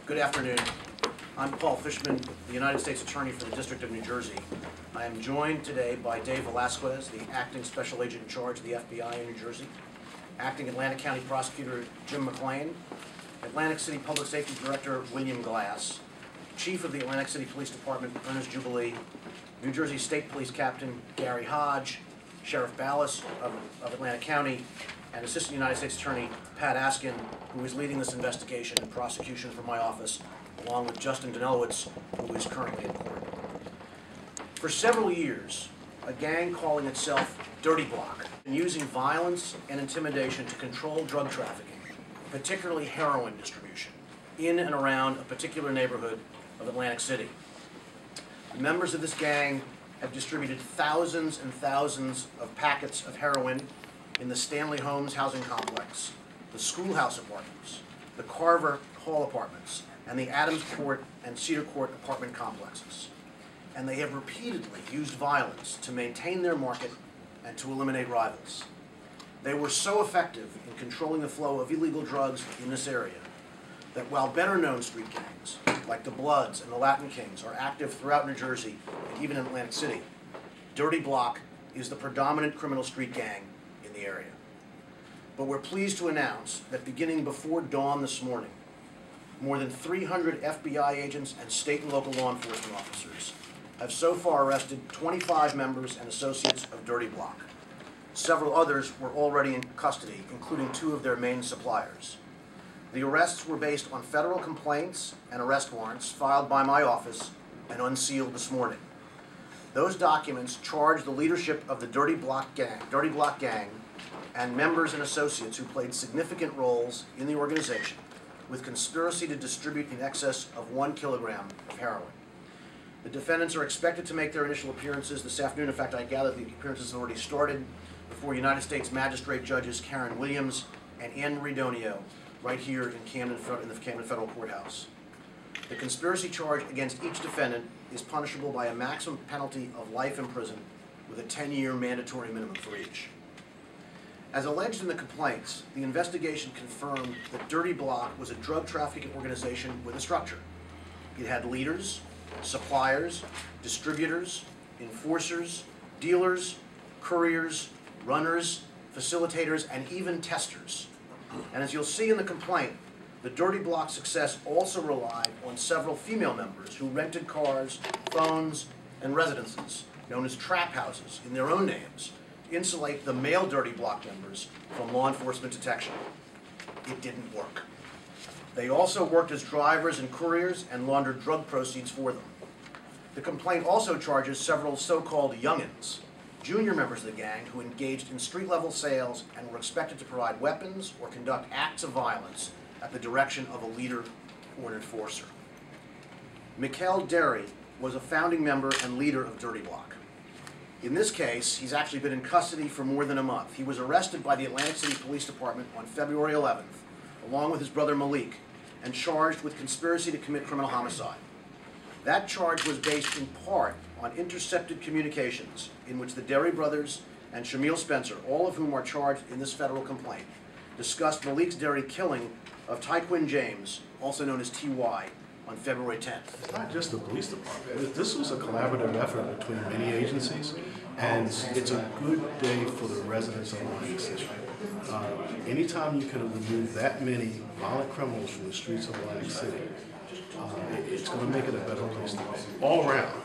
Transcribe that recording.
Good afternoon. I'm Paul Fishman, the United States Attorney for the District of New Jersey. I am joined today by Dave Velasquez, the Acting Special Agent in charge of the FBI in New Jersey, Acting Atlantic County Prosecutor Jim McLean, Atlantic City Public Safety Director William Glass, Chief of the Atlantic City Police Department Ernest Jubilee, New Jersey State Police Captain Gary Hodge, Sheriff Ballas of Atlantic County, and Assistant United States Attorney Pat Askin, who is leading this investigation and prosecution from my office, along with Justin Danilowitz, who is currently in court. For several years, a gang calling itself Dirty Blok, and using violence and intimidation to control drug trafficking, particularly heroin distribution, in and around a particular neighborhood of Atlantic City. The members of this gang have distributed thousands and thousands of packets of heroin in the Stanley Homes housing complex, the Schoolhouse apartments, the Carver Hall apartments, and the Adams Court and Cedar Court apartment complexes. And they have repeatedly used violence to maintain their market and to eliminate rivals. They were so effective in controlling the flow of illegal drugs in this area that while better-known street gangs, like the Bloods and the Latin Kings, are active throughout New Jersey and even in Atlantic City, Dirty Blok is the predominant criminal street gang in the area. But we're pleased to announce that beginning before dawn this morning, more than 300 FBI agents and state and local law enforcement officers have so far arrested 25 members and associates of Dirty Blok. Several others were already in custody, including 2 of their main suppliers. The arrests were based on federal complaints and arrest warrants filed by my office and unsealed this morning. Those documents charge the leadership of the Dirty Blok gang and members and associates who played significant roles in the organization with conspiracy to distribute in excess of 1 kilogram of heroin. The defendants are expected to make their initial appearances this afternoon. In fact, I gather the appearances have already started before United States Magistrate Judges Karen Williams and Anne Marie Donio right here in Camden, in the Camden Federal Courthouse. The conspiracy charge against each defendant is punishable by a maximum penalty of life in prison with a 10-year mandatory minimum for each. As alleged in the complaints, the investigation confirmed that Dirty Blok was a drug trafficking organization with a structure. It had leaders, suppliers, distributors, enforcers, dealers, couriers, runners, facilitators, and even testers. And as you'll see in the complaint, the Dirty Blok success also relied on several female members who rented cars, phones, and residences, known as trap houses, in their own names, to insulate the male Dirty Blok members from law enforcement detection. It didn't work. They also worked as drivers and couriers and laundered drug proceeds for them. The complaint also charges several so-called youngins, junior members of the gang who engaged in street-level sales and were expected to provide weapons or conduct acts of violence at the direction of a leader or an enforcer. Mikhail Derry was a founding member and leader of Dirty Blok. In this case, he's actually been in custody for more than a month. He was arrested by the Atlantic City Police Department on February 11th, along with his brother Malik, and charged with conspiracy to commit criminal homicide. That charge was based in part on intercepted communications in which the Derry brothers and Shamil Spencer, all of whom are charged in this federal complaint, discussed Malik's Derry killing of Tyquin James, also known as T.Y., on February 10th. It's not just the police department. This was a collaborative effort between many agencies, and it's a good day for the residents of Atlantic City. Anytime you can remove that many violent criminals from the streets of Atlantic City, it's going to make it a better place to live, all around.